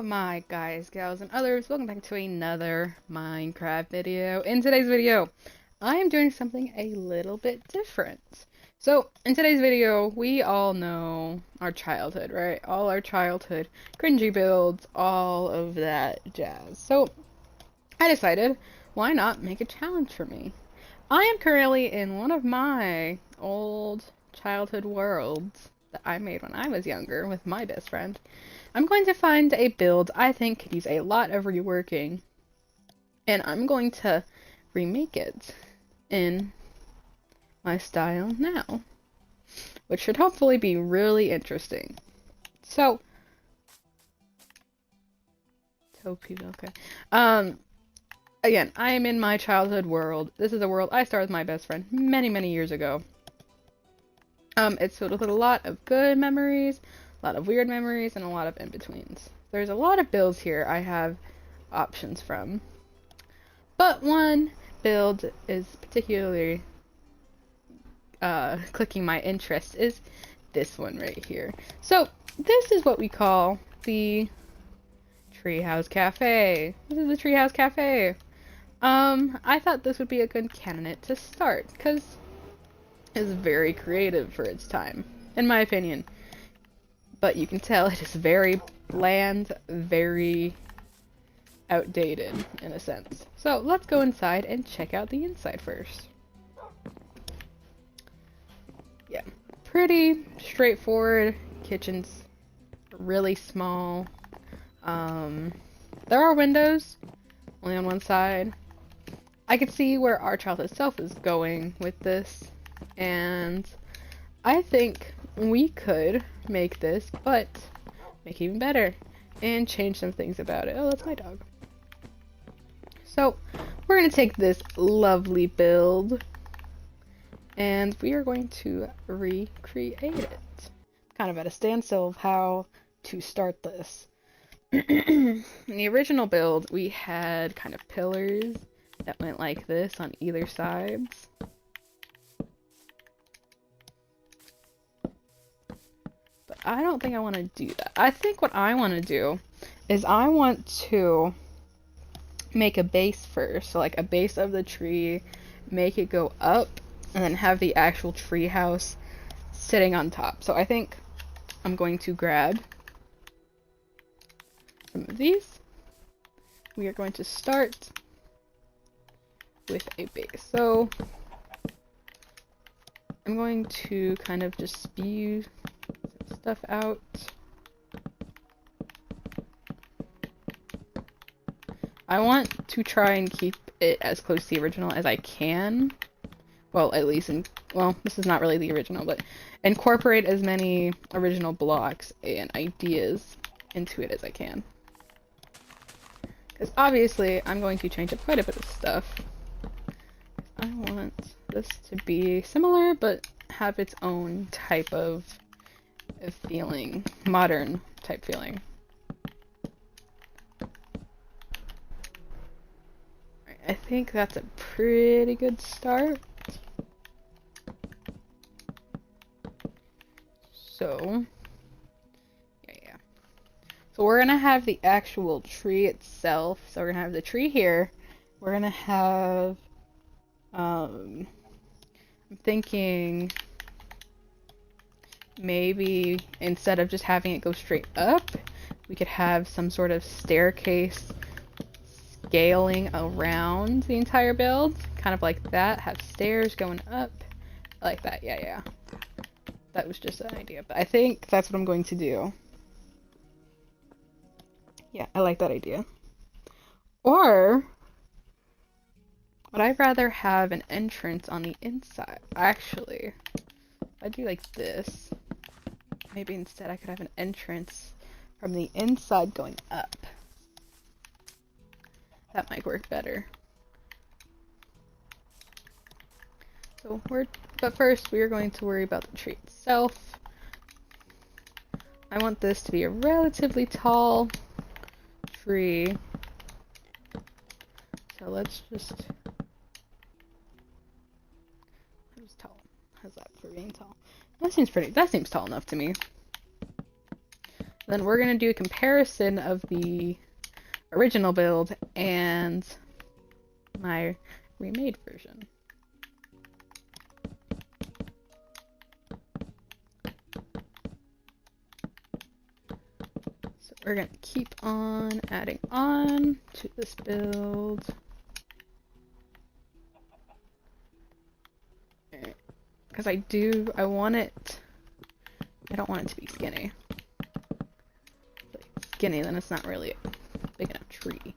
my guys, gals, and others, welcome back to another Minecraft video. In today's video, I am doing something a little bit different. So, in today's video, we all know our childhood, right? All our childhood cringy builds, all of that jazz. So, I decided, why not make a challenge for me? I am currently in one of my old childhood worlds that I made when I was younger with my best friend. I'm going to find a build I think could use a lot of reworking, and I'm going to remake it in my style now, which should hopefully be really interesting. So, okay. Again, I am in my childhood world. This is a world I started with my best friend many, many years ago. It's filled with a lot of good memories, a lot of weird memories, and a lot of in-betweens. There's a lot of builds here I have options from. But one build is particularly clicking my interest is this one right here. So, this is what we call the Treehouse Cafe. This is the Treehouse Cafe. I thought this would be a good candidate to start, because it's very creative for its time, in my opinion. But you can tell it is very bland, very outdated, in a sense. So let's go inside and check out the inside first. Yeah, pretty straightforward. Kitchen's really small. There are windows, only on one side. I could see where our childhood self is going with this, and I think we could make this, but make it even better, and change some things about it. Oh, that's my dog. So, we're going to take this lovely build, and we are going to recreate it. Kind of at a standstill of how to start this. In the original build, we had kind of pillars that went like this on either sides. But I don't think I want to do that. I think what I want to do is I want to make a base first. So like a base of the tree, make it go up, and then have the actual tree house sitting on top. So I think I'm going to grab some of these. We are going to start with a base. So I'm going to kind of just spew some stuff out. I want to try and keep it as close to the original as I can. Well, at least this is not really the original, but incorporate as many original blocks and ideas into it as I can. Because obviously, I'm going to change up quite a bit of stuff. I want this to be similar, but have its own type of feeling, modern type feeling. I think that's a pretty good start. So, yeah. So we're gonna have the actual tree itself. So we're gonna have the tree here. We're gonna have, I'm thinking maybe instead of just having it go straight up, we could have some sort of staircase scaling around the entire build, kind of like that. Have stairs going up like that. Yeah. That was just an idea, but I think that's what I'm going to do. Yeah, I like that idea. Or would I rather have an entrance on the inside? Actually, if I do like this, maybe instead I could have an entrance from the inside going up. That might work better. So but first we are going to worry about the tree itself. I want this to be a relatively tall tree. So let's just, who's tall? How's that for being tall? That seems tall enough to me. Then we're going to do a comparison of the original build and my remade version. So we're going to keep on adding on to this build. Because I don't want it to be skinny. If it's skinny, then it's not really a big enough tree.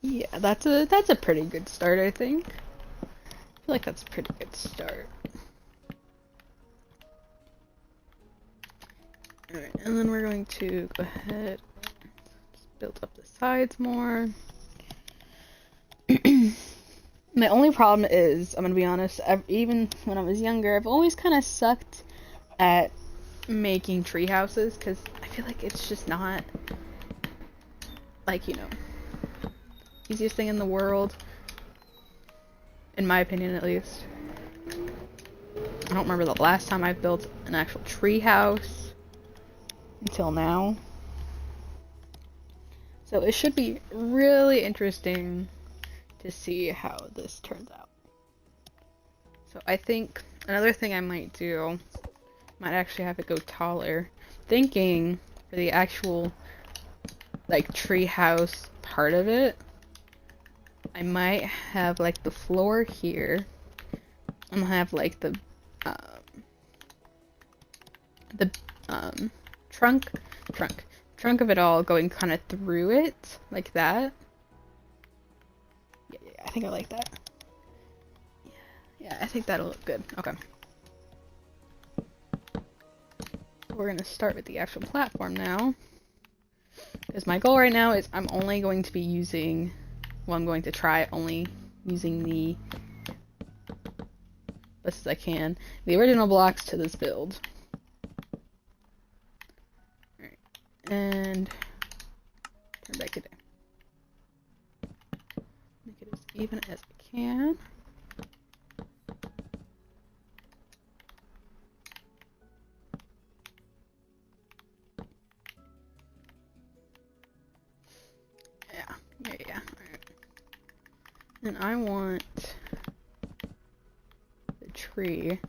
Yeah, that's a pretty good start, I think. I feel like that's a pretty good start. Alright, and then we're going to go ahead and just build up the sides more. My only problem is, I'm gonna be honest, even when I was younger, I've always kind of sucked at making tree houses, because I feel like it's just not, like, you know, easiest thing in the world, in my opinion at least. I don't remember the last time I built an actual tree house until now. So it should be really interesting to see how this turns out. So I think another thing I might do, might actually have it go taller. Thinking for the actual like tree house part of it, I might have like the floor here. I'm gonna have like the trunk of it all going kind of through it like that. Yeah, I think I like that. Yeah, I think that'll look good. Okay. We're gonna start with the actual platform now, because my goal right now is I'm only going to be using, well, I'm going to try only using the best as I can, the original blocks to this build. Alright, and turn back to day. Make it as even as I can. Yeah. Alright. And I want the tree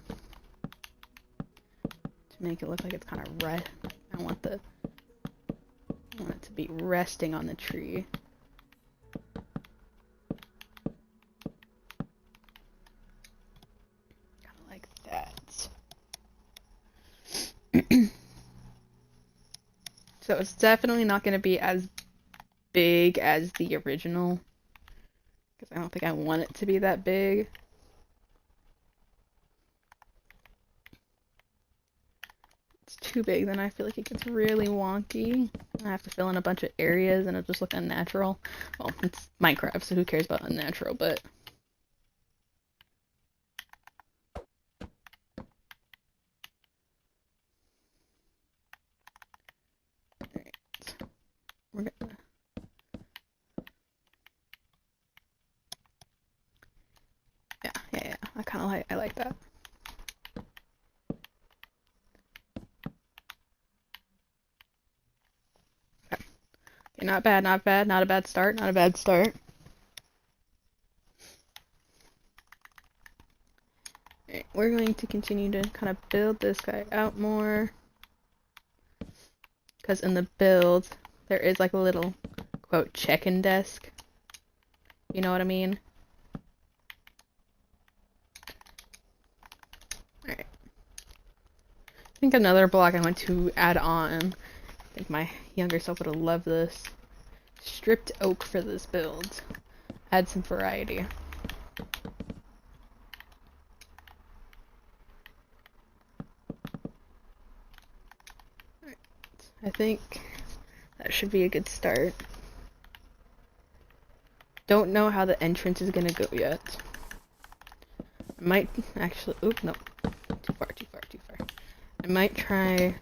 to make it look like it's kind of red. I want it to be resting on the tree. Kind of like that. So it's definitely not going to be as big as the original, because I don't think I want it to be that big. It's too big, then I feel like it gets really wonky. I have to fill in a bunch of areas and it'll just look unnatural. Well, it's Minecraft, so who cares about unnatural, but alright. We're gonna Yeah. I like that. Okay, not bad, not a bad start. Alright, we're going to continue to kind of build this guy out more, because in the build there is like a little, quote, check-in desk. You know what I mean? Alright. I think another block I want to add on, I think my younger self would have loved this, stripped oak for this build. Add some variety. Alright. I think that should be a good start. Don't know how the entrance is gonna go yet. I might actually, oop, no, too I might try...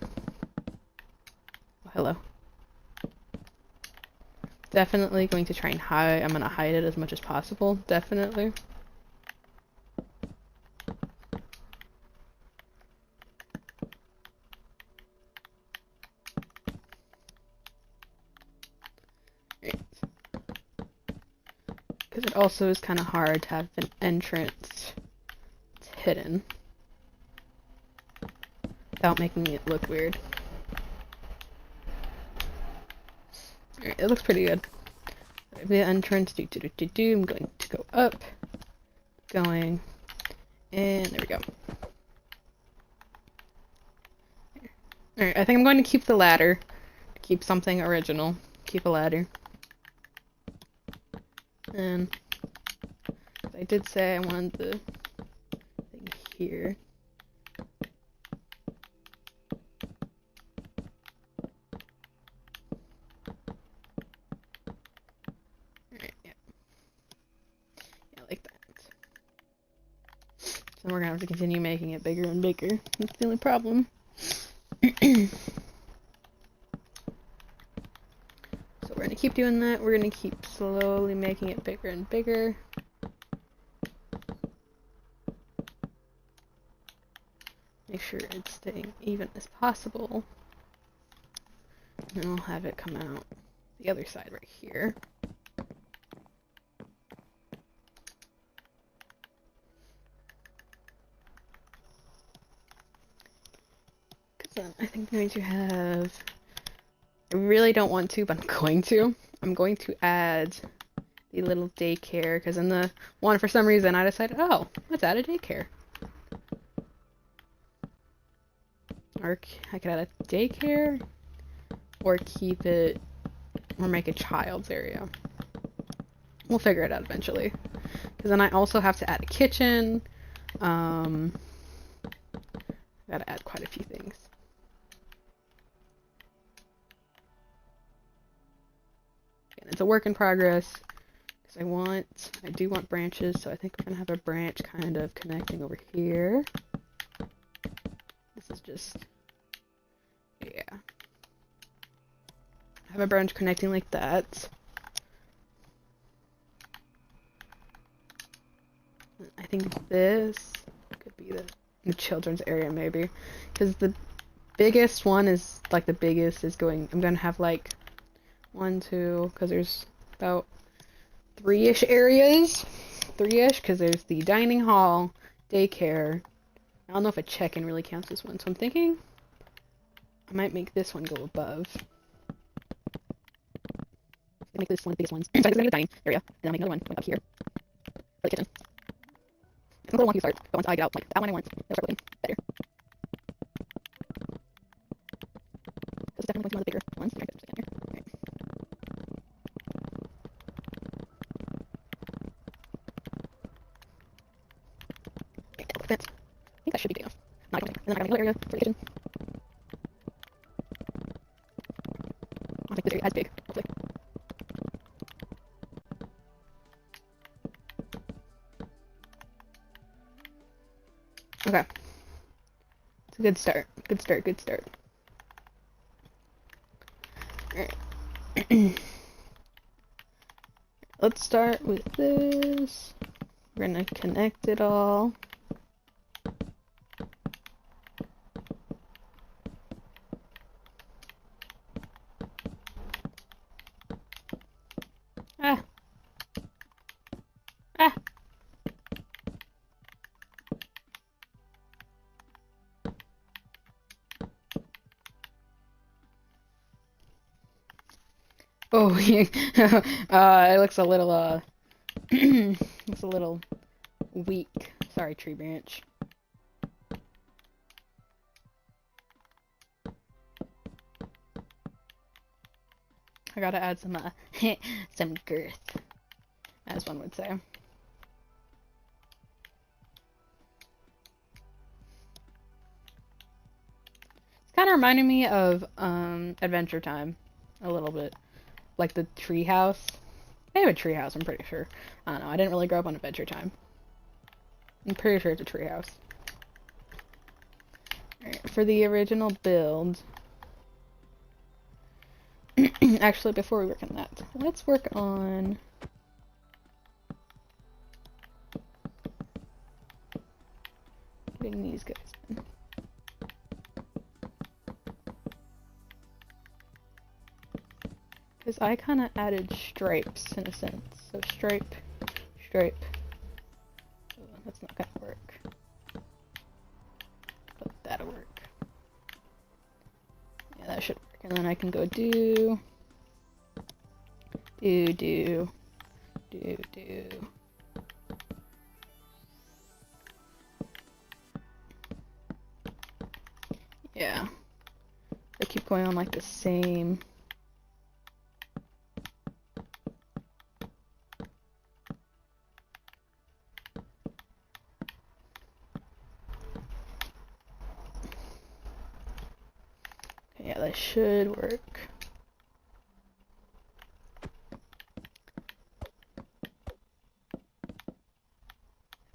Oh, hello. Definitely going to try and hide. I'm gonna hide it as much as possible. Definitely. Because it also is kind of hard to have an entrance that's hidden without making it look weird. Alright, it looks pretty good. The entrance, I'm going to go up, going, and there we go. Alright, I think I'm going to keep the ladder, keep something original, keep a ladder. And I did say I wanted the thing here. Alright, yeah. Yeah, like that. So we're gonna have to continue making it bigger and bigger. That's the only problem. So we're gonna keep doing that. We're gonna keep slowly making it bigger and bigger. Make sure it's staying even as possible. And then we'll have it come out the other side right here. Because then I think I'm going to have... I really don't want to, but I'm going to. I'm going to add the little daycare, because in the one, for some reason, I decided, oh, let's add a daycare. Or I could add a daycare, or keep it, or make a child's area. We'll figure it out eventually. Because then I also have to add a kitchen. Gotta add quite a few things. And it's a work in progress. Because I do want branches, so I think we're gonna have a branch kind of connecting over here. This is just, yeah. Have a branch connecting like that. I think this could be the children's area, maybe. Because the biggest one is, like, the biggest is going, I'm gonna have, like, 1, 2, because there's about 3-ish areas. 3-ish, because there's the dining hall, daycare. I don't know if a check-in really counts as one, so I'm thinking I might make this one go above. Make this one of the biggest ones. So I'm gonna do the dining area, and then I'll make another one going up here for the kitchen. It's a little wonky start, but once I get out, like, that one I want, it'll start looking better. This is definitely going to be one of the bigger ones. Right. Okay, fence. I think that should be big enough. Not and then I got another area for the kitchen. I'll make this area as big, hopefully. Okay. It's a good start. Good start, good start. Alright. Let's start with this. We're gonna connect it all. Ah. Ah. Oh, yeah. It looks a little, looks a little weak. Sorry, tree branch. I gotta add some, some girth, as one would say. It's kind of reminding me of, Adventure Time, a little bit. Like the treehouse. They have a treehouse, I'm pretty sure. I don't know, I didn't really grow up on Adventure Time. I'm pretty sure it's a treehouse. Alright. for the original build, actually, before we work on that, let's work on getting these guys in. Because I kind of added stripes in a sense. So stripe, stripe. Oh, that's not gonna work. But that'll work. Yeah, that should work. And then I can go do. Yeah. I keep going on like the same. Yeah, that should work.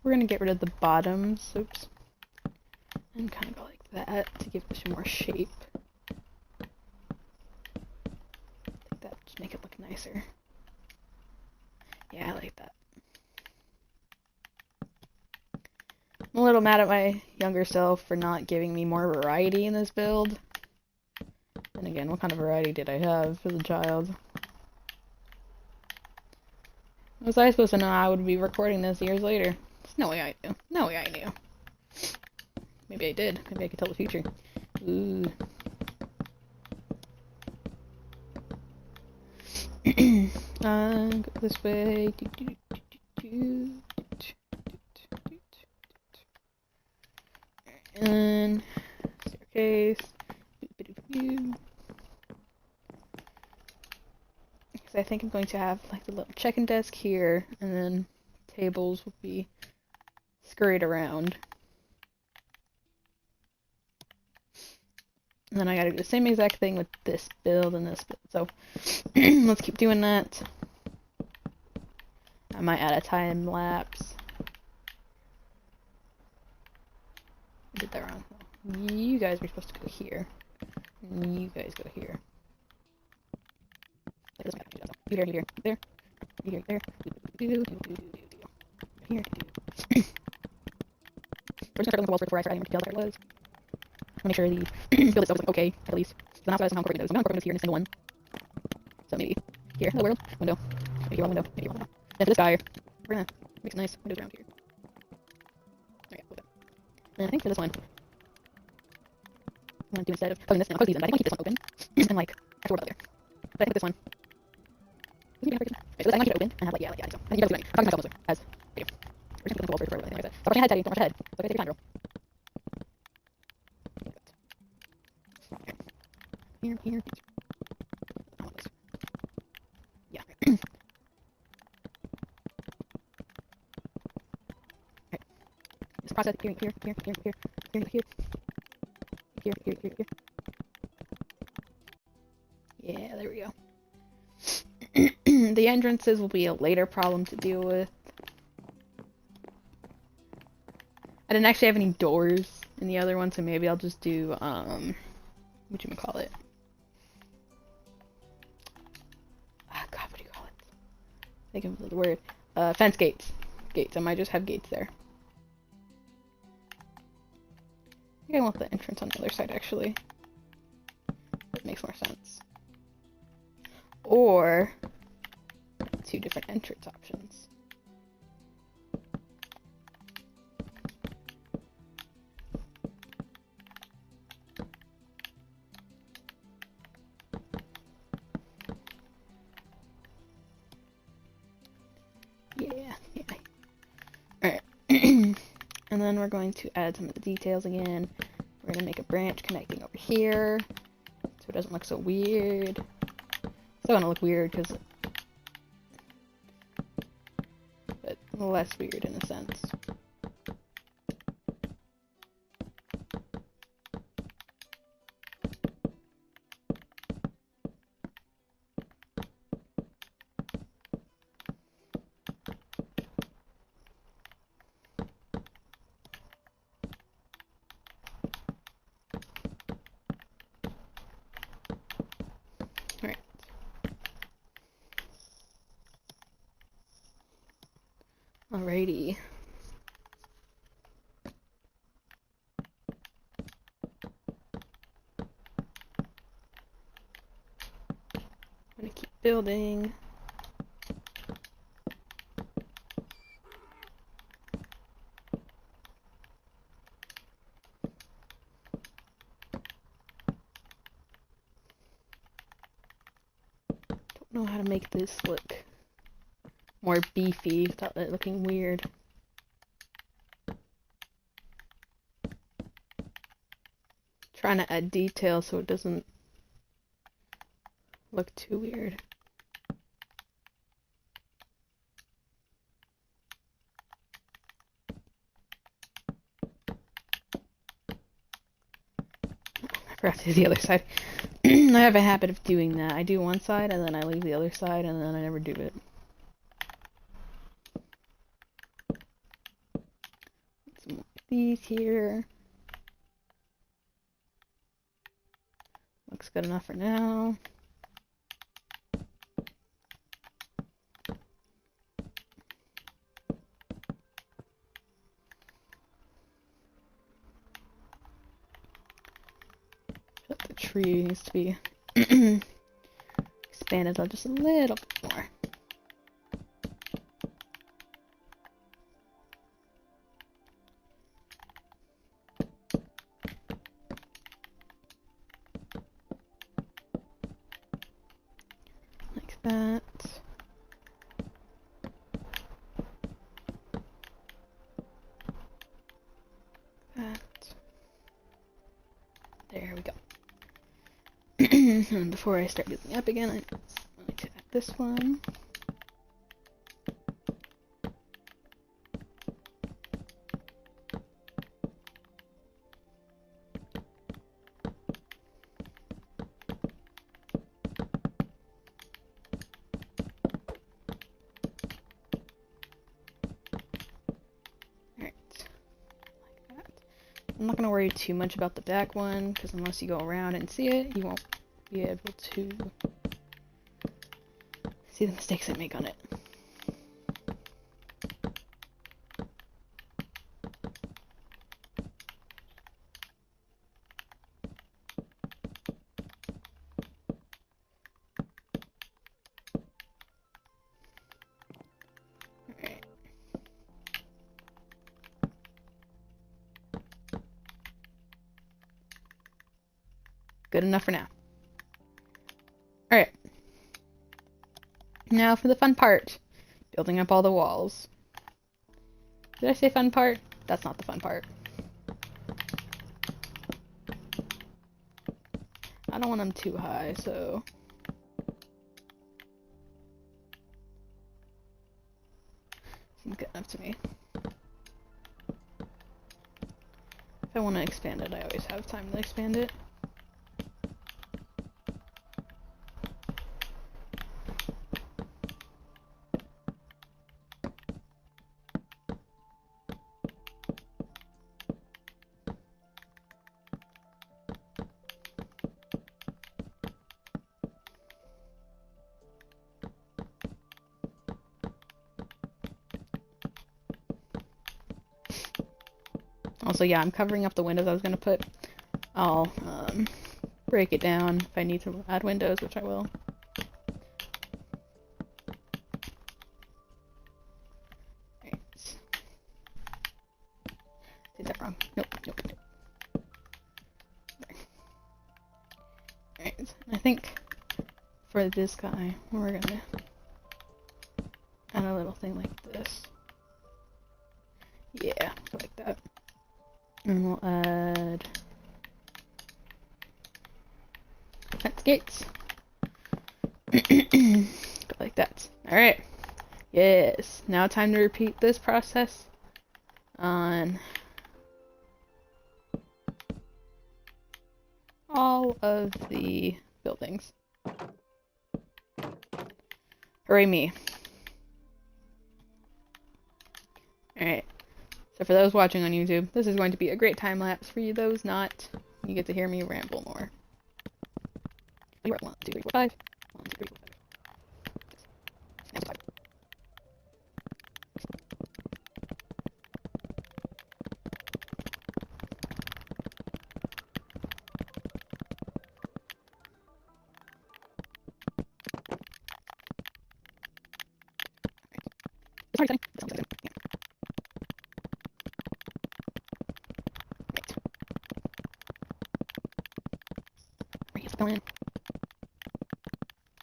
We're gonna get rid of the bottoms, oops, and kind of go like that to give this more shape. Like that, just make it look nicer. Yeah, I like that. I'm a little mad at my younger self for not giving me more variety in this build. And again, what kind of variety did I have as a child? Was I supposed to know I would be recording this years later? There's no way I knew. No way I knew. Maybe I did. Maybe I could tell the future. Ooh. Go this way. And staircase. Because I think I'm going to have like the little check-in desk here, and then tables will be scurried around. And then I gotta do the same exact thing with this build and this build. So let's keep doing that. I might add a time lapse. I did that wrong. You guys were supposed to go here. And you guys go here. You here, you here, there. You here, there. Here. We're just gonna start building the walls before I start adding more details where it was. Make sure the build itself is like okay, at least. So then after that, I'm incorporating those. I'm not incorporating those here in a single one. So maybe here, hello world, window. Maybe here, one window, maybe here, one window. Then for this guy, we're gonna make some nice windows around here. Okay, okay. And I think for this one, I'm gonna do instead of closing this, and I'll close these in, but I think I'll keep this one open. And like, extra world out there. But I think with this one, okay, so this, I want to keep it open and have like, yeah, I think so. I think you guys are doing it. I'm talking myself also, as video. We're just gonna put the walls first, everything like that. Stop rushing ahead, Teddy, don't rush ahead. Okay, take your time, girl. Here, here. I want this. Yeah. Okay. This process here, here, here, here, here, here, here, here, here, here, here. Yeah, there we go. The entrances will be a later problem to deal with. I didn't actually have any doors in the other one, so maybe I'll just do, whatchamacallit? God, what do you call it? I think of the word. Fence gates. Gates. I might just have gates there. I think I want the entrance on the other side, actually. That makes more sense. Or two different entrance options. Yeah. Alright. And then we're going to add some of the details again. We're going to make a branch connecting over here, so it doesn't look so weird. It's still going to look weird, because... but less weird in a sense. Alrighty. I'm gonna keep building. Don't know how to make this look more beefy without it looking weird. Trying to add detail so it doesn't look too weird. I forgot to do the other side. I have a habit of doing that. I do one side and then I leave the other side and then I never do it. Some more of these here. Looks good enough for now. The tree needs to be expanded on just a little bit more. Like that. There we go. And before I start building up again, I need to add this one. I'm not going to worry too much about the back one, because unless you go around and see it, you won't be able to see the mistakes I make on it. Alright. Good enough for now. Alright. Now for the fun part. Building up all the walls. Did I say fun part? That's not the fun part. I don't want them too high, so... seems good enough to me. If I want to expand it, I always have time to expand it. Also, yeah, I'm covering up the windows I was going to put. I'll break it down if I need to add windows, which I will. Right. Did that wrong? Nope, nope, nope. Alright, I think for this guy, we're going to add a little thing like this. Yeah, like that. And we'll add fence gates. Go like that. Alright. Yes. Now time to repeat this process on all of the buildings. Hooray me. Alright. So for those watching on YouTube, this is going to be a great time lapse. For you those not, you get to hear me ramble more. 1, 2, 3, 4, 5. 1, 2, 3, 4, 5. going.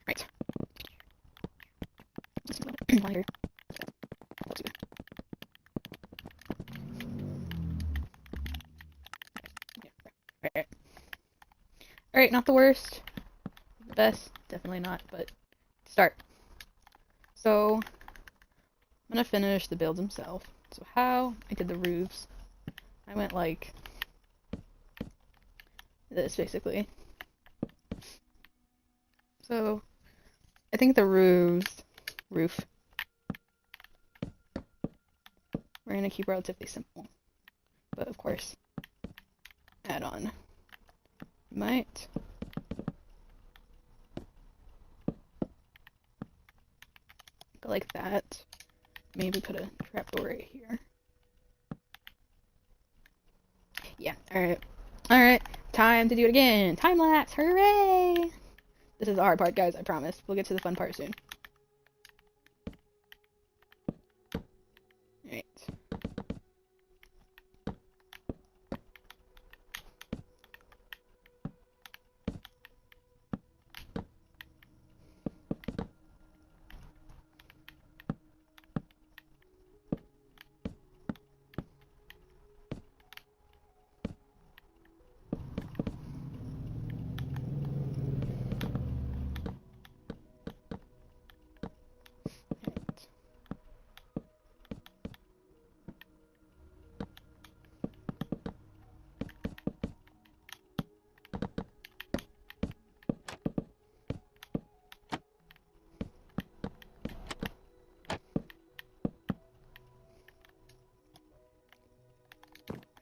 Right. Lighter. Alright. Alright, not the worst. The best, definitely not, but start. So, I'm gonna finish the build himself. So how I did the roofs, I went like this, basically. So, I think the roof, we're gonna keep relatively simple. But of course, add on. Might. Go like that. Maybe put a trapdoor right here. Yeah, alright. Alright, time to do it again. Time lapse, hooray! This is the hard part, guys, I promise. We'll get to the fun part soon. Alright.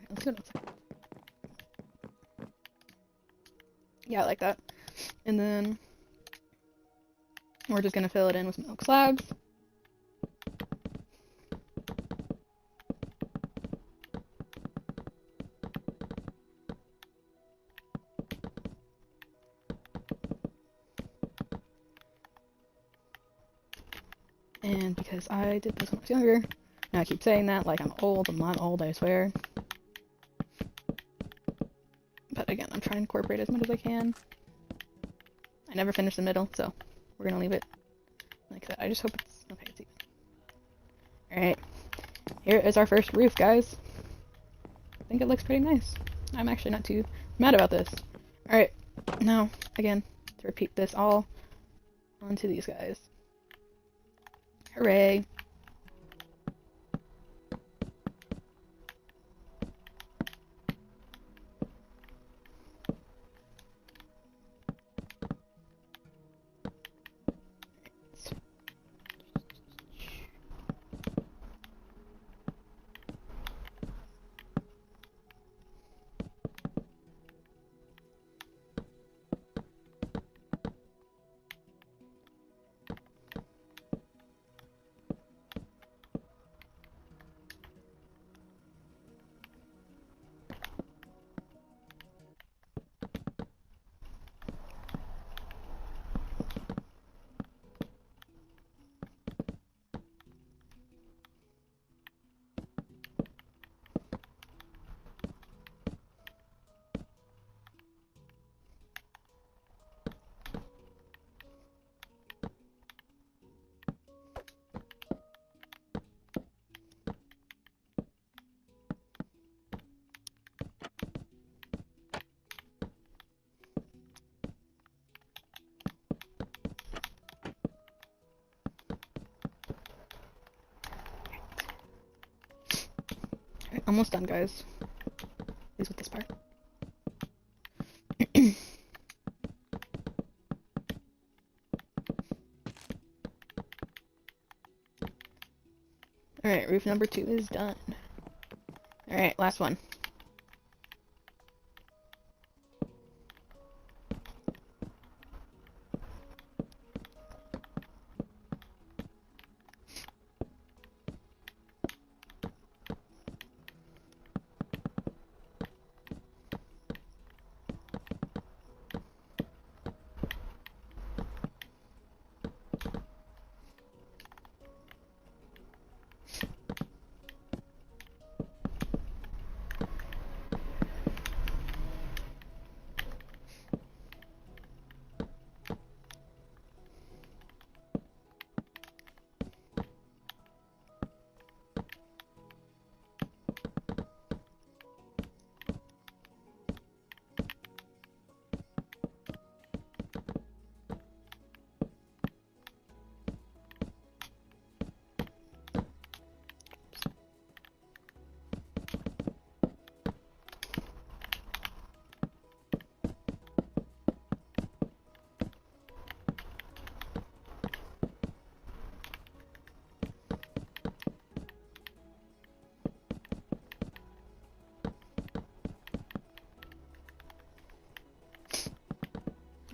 Let's do it outside. Yeah, I like that. And then we're just gonna fill it in with milk slabs. And because I did this when I was younger, now I keep saying that like I'm old. I'm not old, I swear. But again, I'm trying to incorporate as much as I can. I never finished the middle, so we're gonna leave it like that. I just hope it's okay. It's even. Alright, here is our first roof, guys. I think it looks pretty nice. I'm actually not too mad about this. Alright, now, again, to repeat this all onto these guys. Hooray! Almost done, guys. At least with this part. Alright, roof number 2 is done. Alright, last one.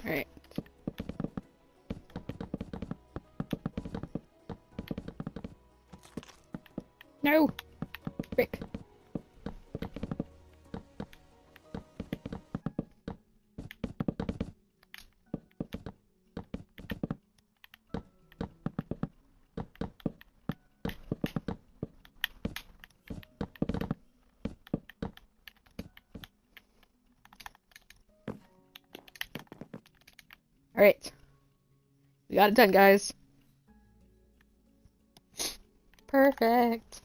Alright. No! Frick. Alright. We got it done, guys. Perfect.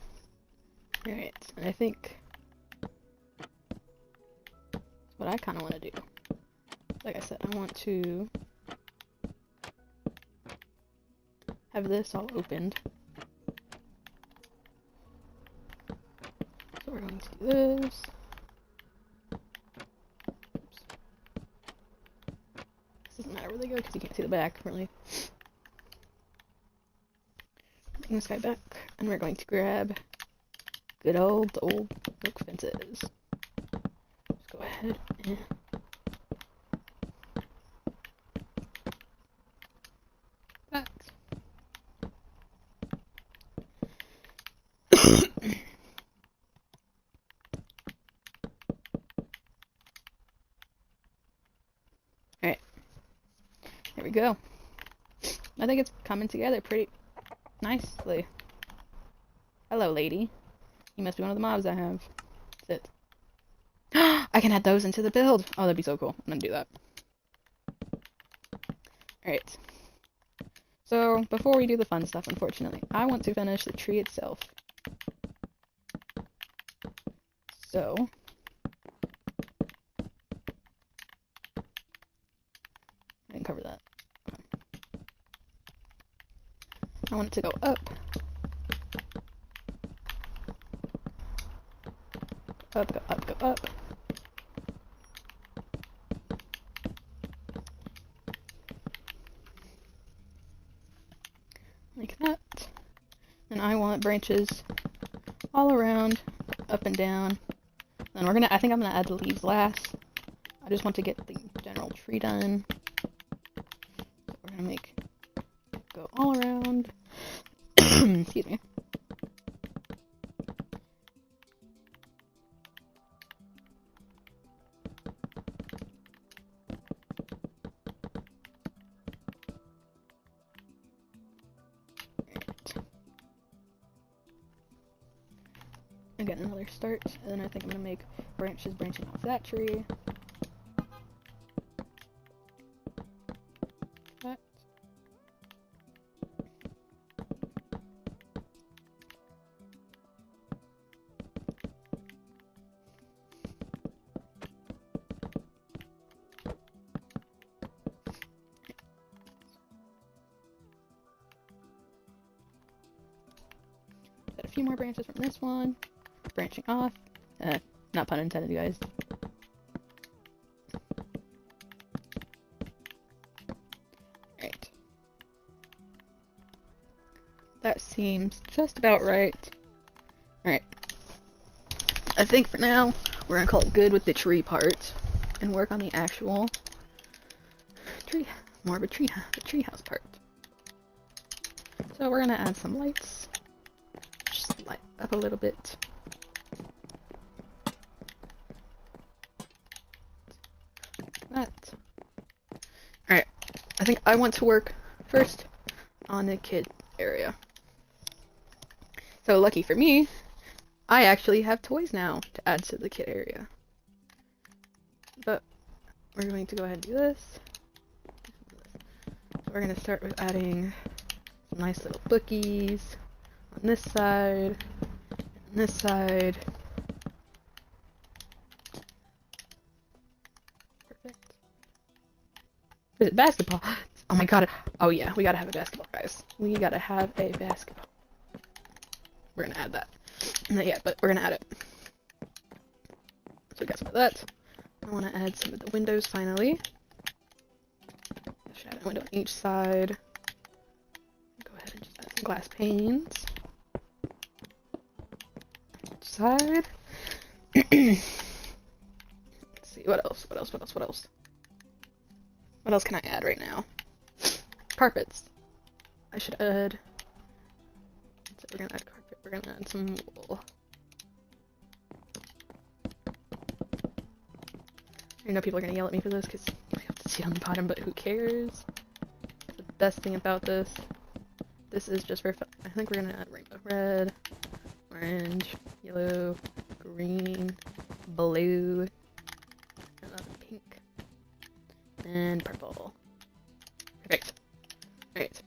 Alright, and I think what I kind of want to do, like I said, I want to have this all opened. So we're going to do this. Oops. This doesn't matter where they go because you can't see the back, really. Bring this guy back, and we're going to grab good old oak fences. Just go ahead and that. Alright. There we go. I think it's coming together pretty nicely. Hello, lady. You must be one of the mobs I have. Sit. I can add those into the build! Oh, that'd be so cool. I'm gonna do that. Alright. So, before we do the fun stuff, unfortunately, I want to finish the tree itself. So, I can cover that. I want it to go up. Up, go up, go up. Like that. And I want branches all around, up and down. And I think I'm gonna add the leaves last. I just want to get the general tree done. So we're gonna make it go all around. Excuse me. I got another start, and then I think I'm gonna make branches branching off that tree. That. Got a few more branches from this one. Branching off. Not pun intended, guys. Right. That seems just about right. Alright. I think for now, we're gonna call it good with the tree part and work on the actual tree, more of a tree house part. So we're gonna add some lights. Just light up a little bit. That. Alright, I think I want to work first on the kid area. So lucky for me, I actually have toys now to add to the kid area. But we're going to go ahead and do this. So we're going to start with adding some nice little bookies on this side, and this side. Perfect. Is it basketball? Oh my god. Oh yeah, we gotta have a basketball, guys. We gotta have a basketball. We're gonna add that. Not yet, but we're gonna add it. So we got some of that. I want to add some of the windows finally. Shadow window on each side. Go ahead and just add some glass panes. Each side. Let's see, what else? What else can I add right now? Carpets. I should add. So we're gonna add carpet. We're gonna add some wool. I know people are gonna yell at me for this because I have to see it on the bottom, but who cares? The best thing about this is just for fun. I think we're gonna add rainbow red, orange, yellow, green, blue, another pink, and purple. Perfect. Alright.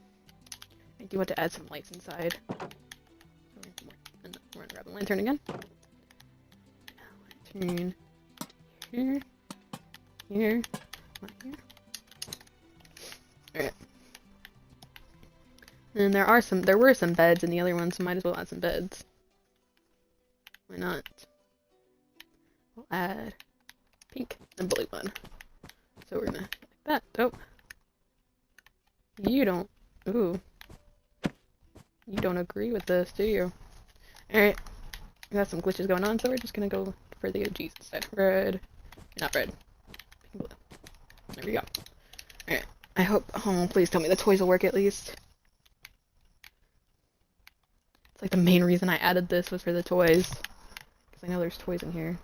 I do want to add some lights inside. We're gonna grab a lantern again. Lantern here. Here. One here. Alright. And there were some beds in the other ones, so might as well add some beds. Why not? We'll add pink and blue one. So we're gonna like that. Oh. You don't. Ooh. You don't agree with this, do you? Alright. We got some glitches going on, so we're just gonna go for the OGs instead. Red. Not red. Pink and blue. There we go. Alright. I hope. Oh, please tell me the toys will work at least. It's like the main reason I added this was for the toys. Because I know there's toys in here.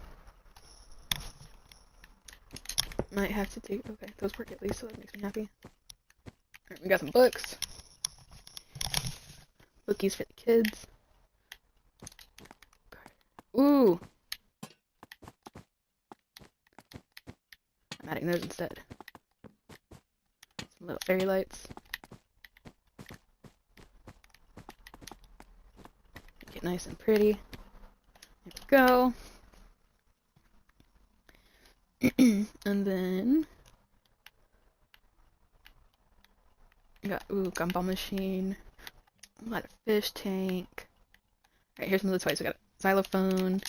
Might have to take. Okay, those work at least, so that makes me happy. Alright, we got some books. Bookies for the kids. Ooh! I'm adding those instead. Some little fairy lights. Make it nice and pretty. There we go. And then we got gumball machine. We got a fish tank. Alright, here's some of the toys. We got a xylophone.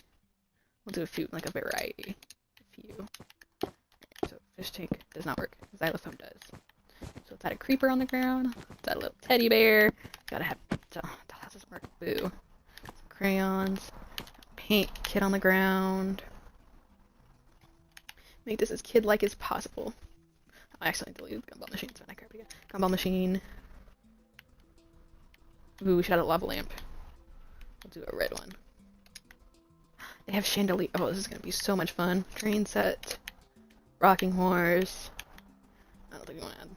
We'll do a few, like a variety. A few. Right, so fish tank does not work. Xylophone does. So let's add a creeper on the ground. Let's add a little teddy bear. Gotta have. That doesn't work. Boo. Some crayons. Paint kit on the ground. Make this as kid-like as possible. I accidentally deleted the gumball machine, so I grabbed it again. Gumball machine. Ooh, we should add a lava lamp. We'll do a red one. They have chandelier. Oh, this is gonna be so much fun. Train set. Rocking horse. I don't think we want to add.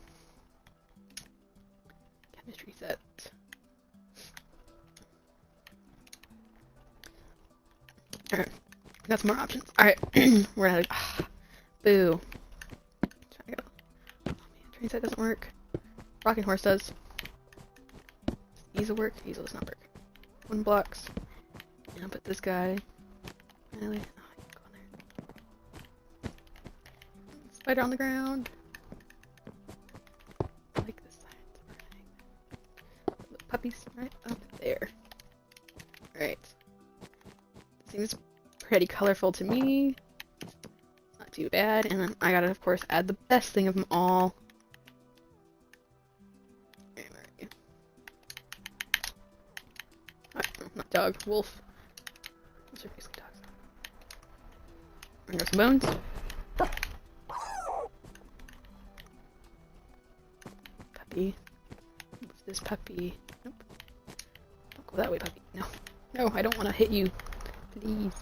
Chemistry set. Alright. Got some more options. Alright. We're gonna. Boo. Try to go. Oh man, train set doesn't work. Rocking horse does. Easel work? Easel does not work. Wooden blocks. And I'll put this guy. Really? Oh, I can go in there. Spider on the ground. I like this side. The puppies right up there. Alright. Seems pretty colorful to me. Not too bad. And then I gotta, of course, add the best thing of them all. Not dog, wolf. Those are basically dogs. Bring her some bones. Puppy. What's this puppy? Nope. Don't go that way, puppy. No. No, I don't want to hit you. Please.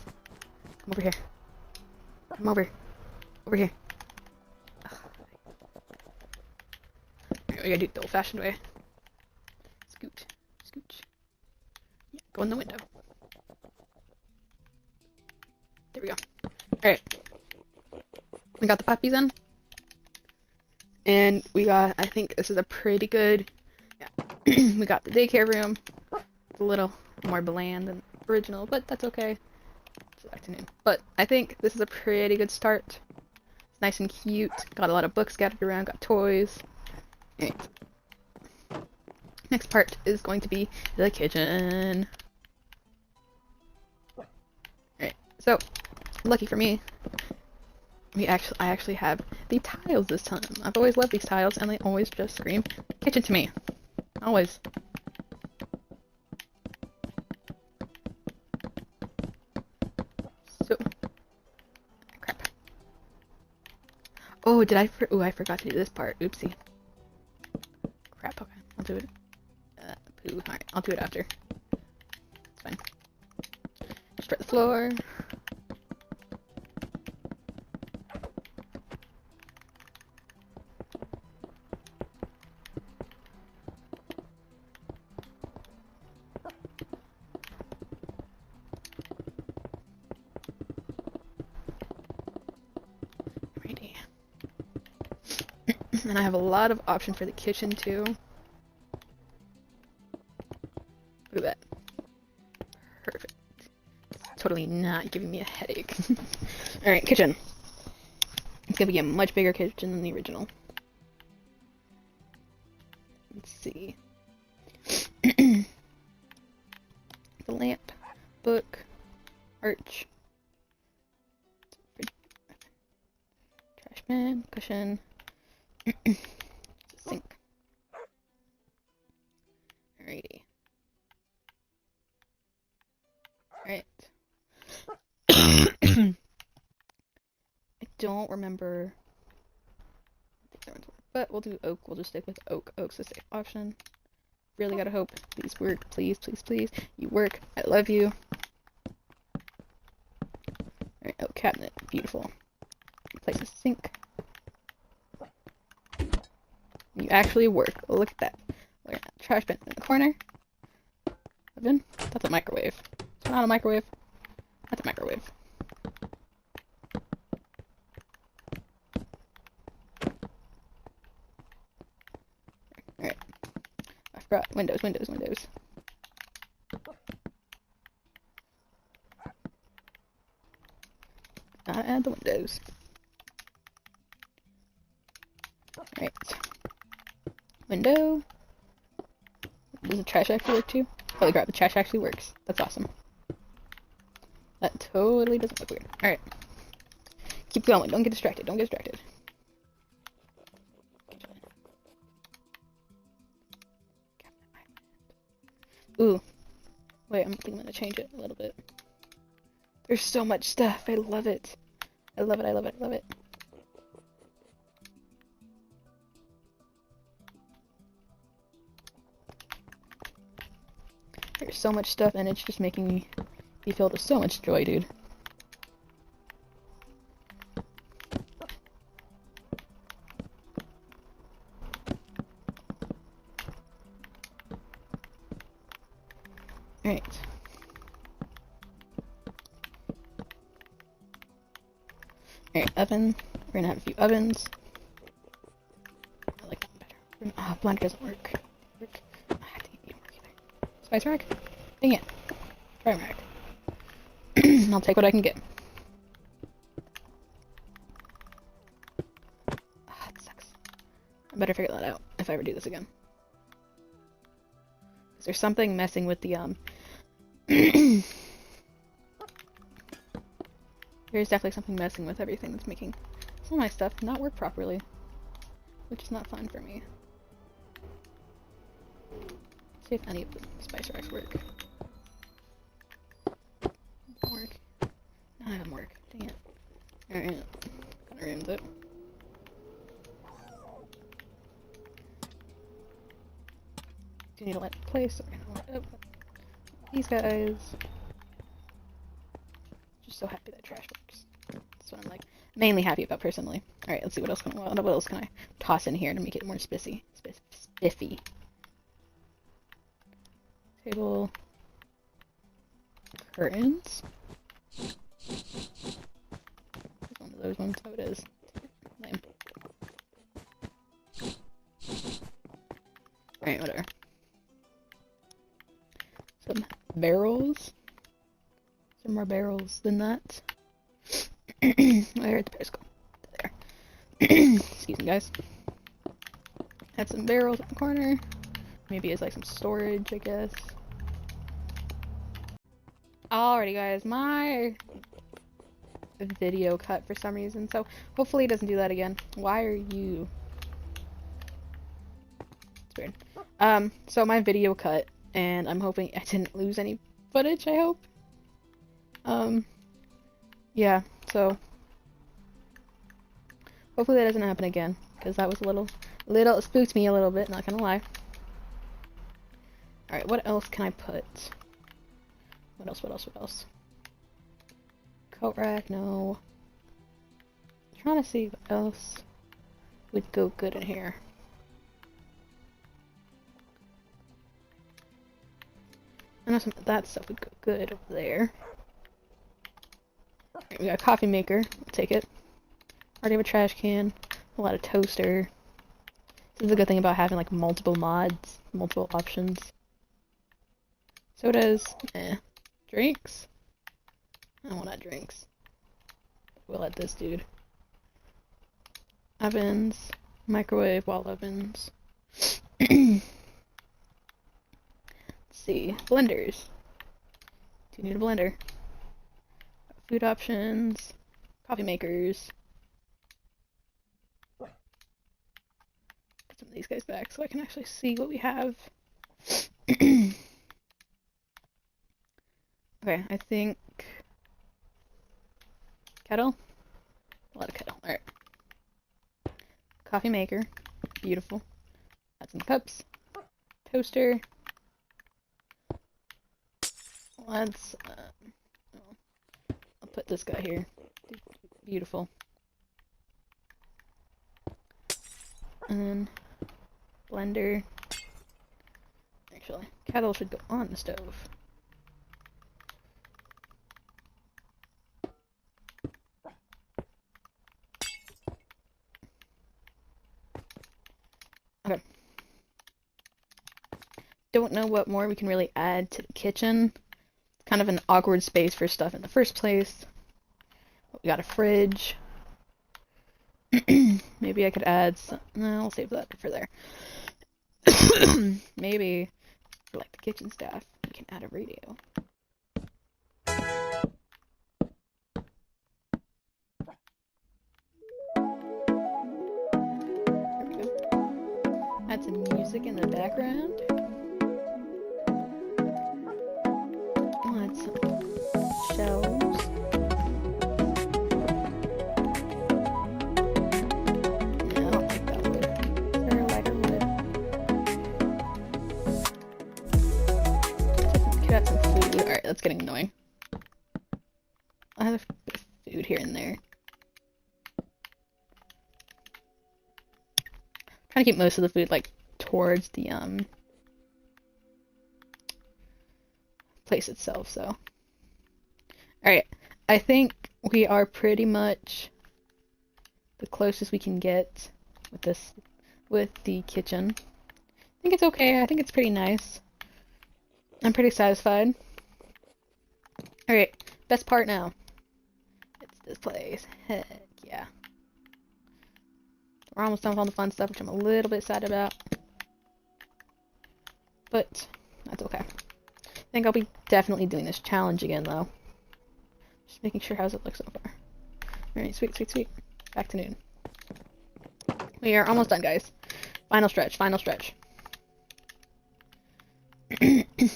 Come over here. Come over. Over here. Alright, we gotta do it the old-fashioned way. Scoot. Scooch. Yeah, go in the window. There we go. Alright. We got the puppies in. And we got, I think this is a pretty good, yeah. We got the daycare room. It's a little more bland than original, but that's okay. It's afternoon. But I think this is a pretty good start. It's nice and cute. Got a lot of books scattered around, got toys. Alright. Next part is going to be the kitchen. Alright, so, lucky for me, I actually have the tiles this time. I've always loved these tiles, and they always just scream kitchen to me. Always. So, crap. Oh, did I? Oh, I forgot to do this part. Oopsie. Crap. Okay, I'll do it. Poo. All right, I'll do it after. It's fine. Spread the floor. And I have a lot of options for the kitchen too. Look at that. Perfect. It's totally not giving me a headache. Alright, kitchen. It's gonna be a much bigger kitchen than the original. Let's see. The lamp, book, arch, trash bin, cushion. Sink. Alrighty. Alright. I don't remember, but we'll do oak. We'll just stick with oak. Oak's a safe option. Really gotta hope these work. Please, please, please. You work. I love you. Alright, oak cabinet. Beautiful. Place a sink. You actually work. Oh, look at that. Look at that. Trash bin in the corner. Oven? That's a microwave. It's not a microwave. That's a microwave. Alright. I forgot. Windows, windows, windows. Gotta add the windows. Alright. Window. Does the trash actually work too? Holy crap, the trash actually works. That's awesome. That totally doesn't look weird. Alright. Keep going. Don't get distracted. Don't get distracted. Ooh. Wait, I think I'm gonna change it a little bit. There's so much stuff. I love it. I love it. I love it. I love it. There's so much stuff, and it's just making me be filled with so much joy, dude. Alright. Alright, oven. We're gonna have a few ovens. I like that one better. Ah, blender doesn't work. I didn't work either. Spice rack? Dang it. Fry rack. I'll take what I can get. Ah, it sucks. I better figure that out if I ever do this again. Is there something messing with the, There's definitely something messing with everything that's making some of my stuff not work properly. Which is not fun for me. See if any of the spice racks work. Don't work. None of them work. Dang it. Alright. Gonna ruin it. Do need to let it place, so we're gonna let it up. These guys. Just so happy that trash works. That's what I'm like mainly happy about personally. Alright, let's see what else can I toss in here to make it more spiffy. Table. Curtains. One of those ones. Oh, it is. Lame. Alright, whatever. Some barrels. Some more barrels than that. Where'd the bears go? There. Excuse me, guys. Add some barrels in the corner. Maybe it's like some storage, I guess. Alrighty, guys. My video cut for some reason, so hopefully it doesn't do that again. Why are you? It's weird. So my video cut, and I'm hoping I didn't lose any footage, I hope. Yeah, so Hopefully that doesn't happen again, because that was it spooked me a little bit, not gonna lie. Alright, what else can I put? What else? Coat rack, no. I'm trying to see what else would go good in here. I know some of that stuff would go good over there. Right, we got a coffee maker. I'll take it. Already have a trash can. A lot of toaster. This is a good thing about having like multiple mods, multiple options. Sodas. Drinks. I don't want drinks. We'll let this dude. Ovens. Microwave wall ovens. Let's see. Blenders. Do you need a blender? Food options. Coffee makers. Put some of these guys back so I can actually see what we have. Okay, I think kettle. A lot of kettle. Alright. Coffee maker. Beautiful. Add some cups. Toaster. Let's I'll put this guy here. Beautiful. And then blender. Actually, kettle should go on the stove. Okay. Don't know what more we can really add to the kitchen. It's kind of an awkward space for stuff in the first place. We got a fridge. Maybe I could add some. No, I'll save that for there. Maybe for like the kitchen staff, we can add a radio. There we go. Add some music in the background. Add some shelves. Alright, that's getting annoying. I have a bit of food here and there. Trying to keep most of the food like towards the place itself, so. Alright, I think we are pretty much the closest we can get with the kitchen. I think it's okay. I think it's pretty nice. I'm pretty satisfied. Alright, best part now. It's this place. Heck yeah. We're almost done with all the fun stuff, which I'm a little bit sad about. But, that's okay. I think I'll be definitely doing this challenge again, though. Just making sure how's it look so far. Alright, sweet. Back to noon. We are almost done, guys. Final stretch.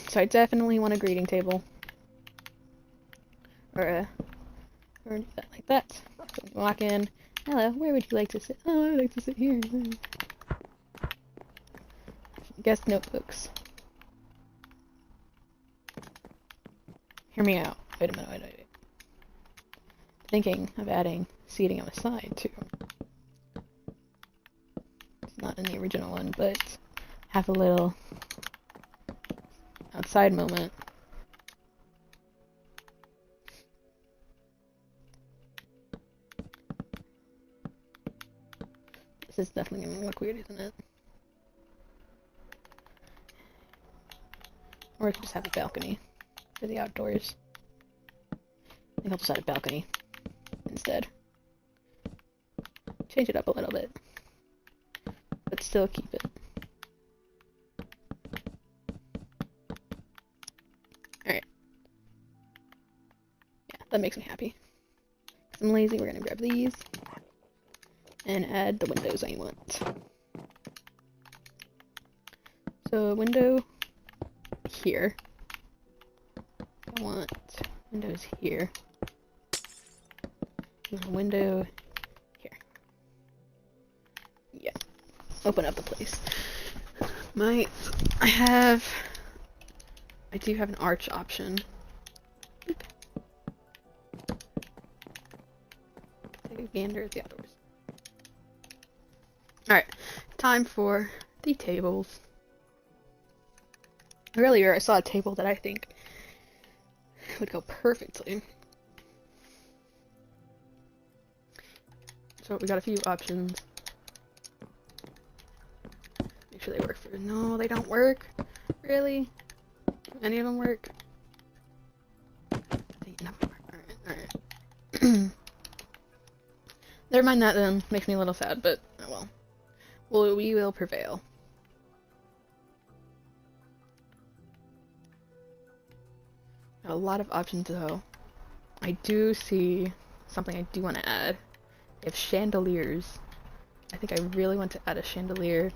So I definitely want a greeting table. Or do that like that. So we walk in. Hello, where would you like to sit? Oh, I would like to sit here. Guest notebooks. Hear me out. Wait a minute. Thinking of adding seating on the side, too. It's not in the original one, but have a little outside moment. This is definitely gonna look weird, isn't it? Or I could just have a balcony for the outdoors. I think I'll just add a balcony instead. Change it up a little bit, but still keep it. Alright. Yeah, that makes me happy. Because I'm lazy, we're gonna grab these and add the windows I want. So, a window here. I want windows here. And a window here. open up the place. I do have an arch option. Take a gander at the outdoors. Alright, time for the tables. Earlier I saw a table that I think would go perfectly. So we got a few options. Make sure they work for— no, they don't work. Really? Do any of them work? Alright. Never mind that then. Makes me a little sad, but oh well. Well, we will prevail. Got a lot of options though. I do see something I do want to add. They have chandeliers. I think I really want to add a chandelier. So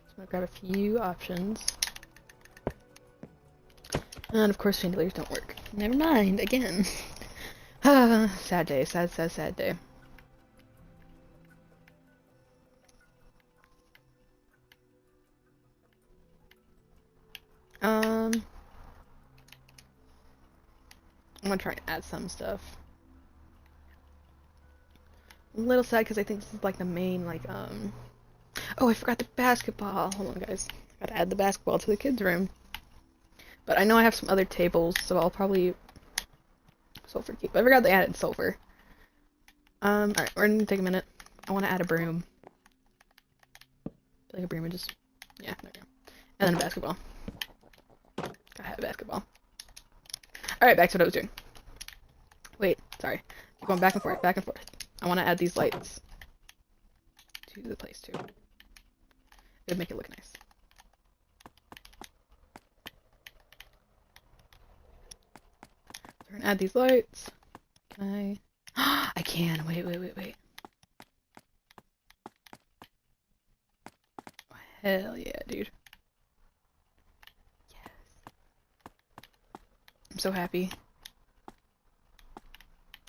I'm gonna grab a few options. And of course chandeliers don't work. Never mind, again. Sad day, sad day. I'm gonna try and add some stuff. I'm a little sad because I think this is like the main, like, oh, I forgot the basketball. Hold on, guys. Gotta add the basketball to the kids' room. But I know I have some other tables, so I'll probably sulfur keep. I forgot they added sulfur. Alright, we're gonna take a minute. I want to add a broom. Like a broom and just, yeah, there we go. And then a basketball. Gotta have a basketball. Alright, back to what I was doing. Wait, sorry. Keep going back and forth, back and forth. I want to add these lights to the place too. It would make it look nice. So we're gonna add these lights. Can I? I can. Wait. Oh, hell yeah, dude. Yes. I'm so happy.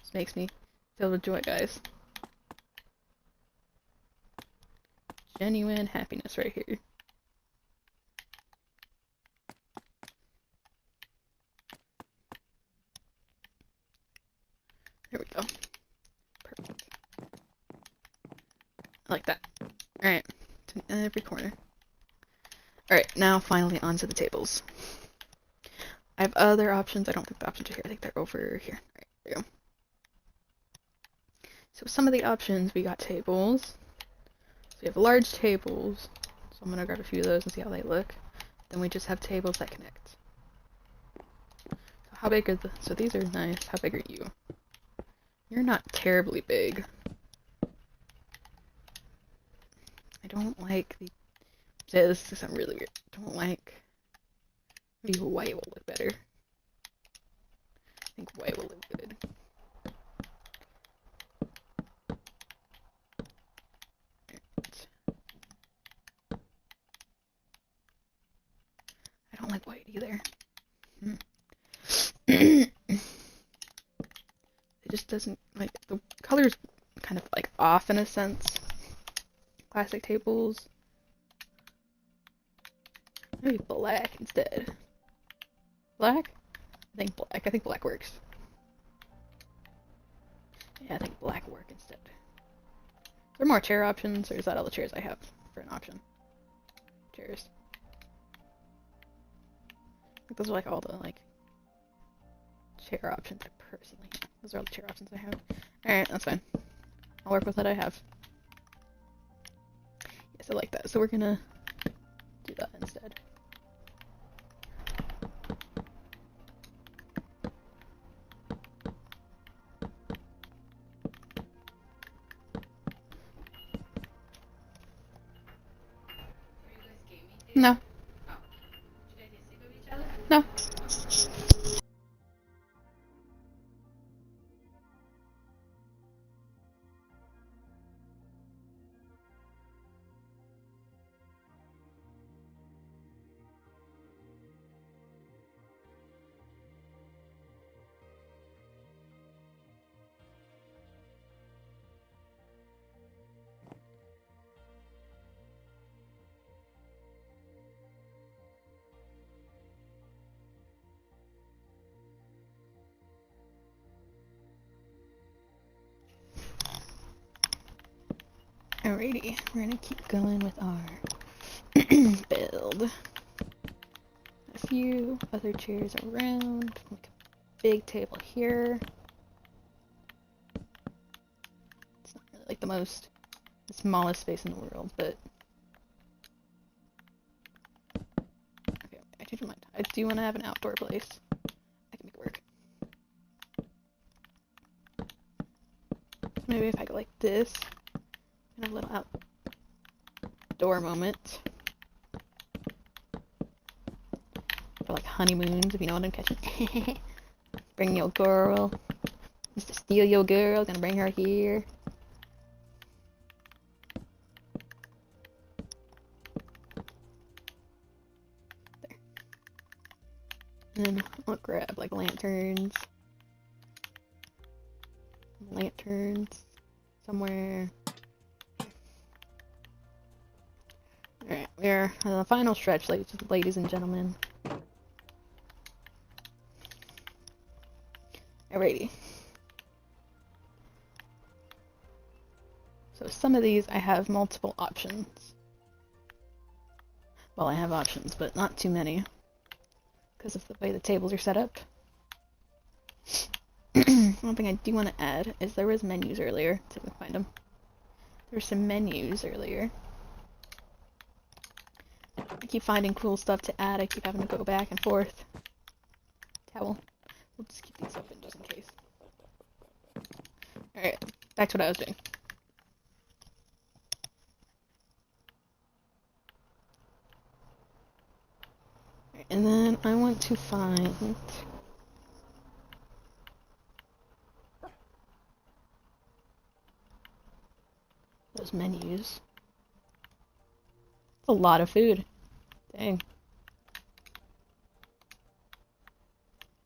This makes me filled with joy, guys. Genuine happiness right here. There we go. Perfect. I like that. Alright. To every corner. Alright, now finally onto the tables. I have other options. I don't think the options are here. I think they're over here. Alright, there we go. So some of the options, we got tables. So we have large tables. So I'm gonna grab a few of those and see how they look. Then we just have tables that connect. So how big are so these are nice. How big are you? You're not terribly big. I don't like the— this is something really weird. I don't like— maybe white will look better. I think white will look good. I don't like white either. It just doesn't, like, the color's kind of like off in a sense. Classic tables. Maybe black instead. Black? I think black. I think black works. Yeah, I think black work instead. Are there more chair options, or is that all the chairs I have for an option? Chairs. I think those are like all the like chair options I personally have. Those are all the chair options I have. Alright, that's fine. I'll work with what I have. Yes, I like that. So we're gonna do that instead. No. No. Alrighty, we're gonna keep going with our build. A few other chairs around, like a big table here. It's not really like the smallest space in the world, but okay, I changed my mind. I do want to have an outdoor place. I can make it work. So maybe if I go like this, and a little outdoor moment. For like honeymoons, if you know what I'm catching. Bring your girl. Mr. Steal your girl, gonna bring her here. There. And then I'll grab like lanterns. Lanterns somewhere. Alright, we are on the final stretch, ladies and gentlemen. Alrighty. So some of these I have multiple options. Well, I have options, but not too many. Because of the way the tables are set up. One thing I do want to add is there was menus earlier. See if we can find them. There were some menus earlier. I keep finding cool stuff to add. I keep having to go back and forth. Towel. We'll just keep these open just in case. Alright, back to what I was doing. Alright, and then I want to find those menus. That's a lot of food. Dang.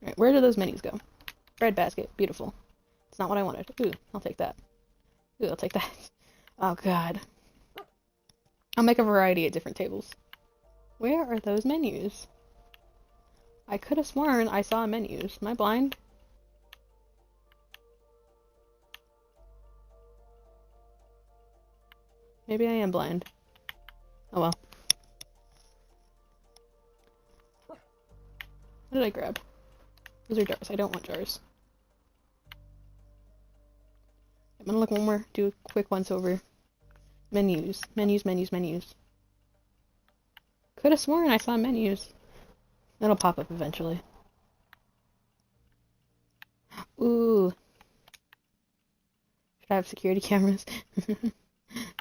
Alright, where do those menus go? Bread basket. Beautiful. It's not what I wanted. Ooh, I'll take that. Ooh, I'll take that. Oh god. I'll make a variety of different tables. Where are those menus? I could have sworn I saw menus. Am I blind? Maybe I am blind. Oh well. What did I grab? Those are jars. I don't want jars. I'm gonna look one more, do a quick once over. Menus. Menus, menus, menus. Could have sworn I saw menus. That'll pop up eventually. Ooh. Should I have security cameras?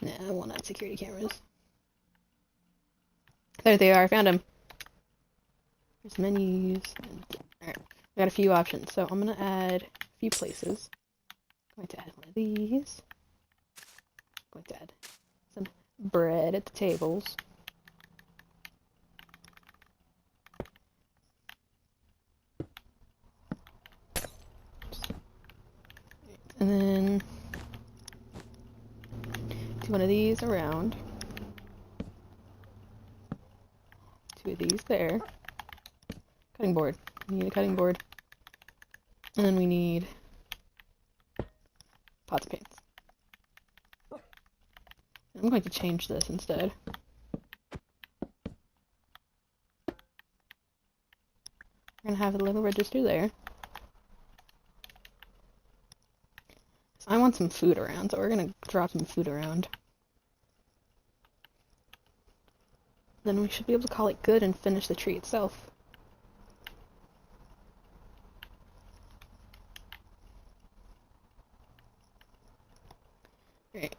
Nah, I won't have security cameras. There they are, I found them. There's menus. Alright, I got a few options, so I'm gonna add a few places. I'm going to add one of these. I'm going to add some bread at the tables. And then do one of these around. Two of these there. Cutting board. We need a cutting board. And then we need pots and pans. I'm going to change this instead. We're going to have a little register there. So I want some food around, so we're going to drop some food around. Then we should be able to call it good and finish the tree itself. Alright,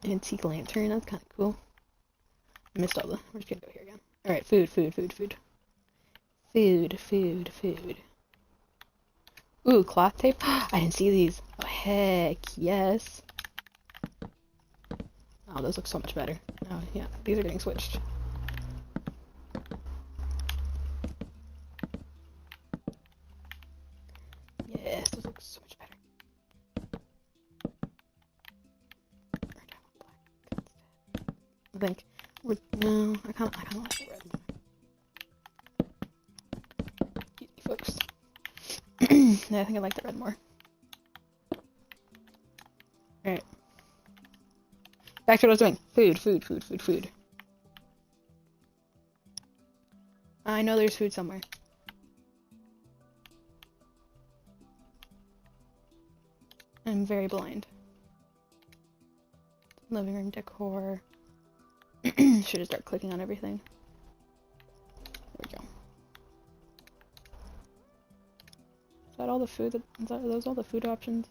antique lantern, that's kind of cool. I missed all the, we're just gonna go here again. Alright, food, food, food, food. Food, food, food. Ooh, cloth tape? I didn't see these. Oh, heck yes. Oh, those look so much better. Oh, yeah, these are getting switched. Yes, those look so much better. I think no, I kind of like the red one. Excuse me, folks. Yeah, I think I like the red more. Alright. Back to what I was doing. Food, food, food, food, food. I know there's food somewhere. I'm very blind. Living room decor. Should just start clicking on everything. There we go. Is that all the food? Are those all the food options?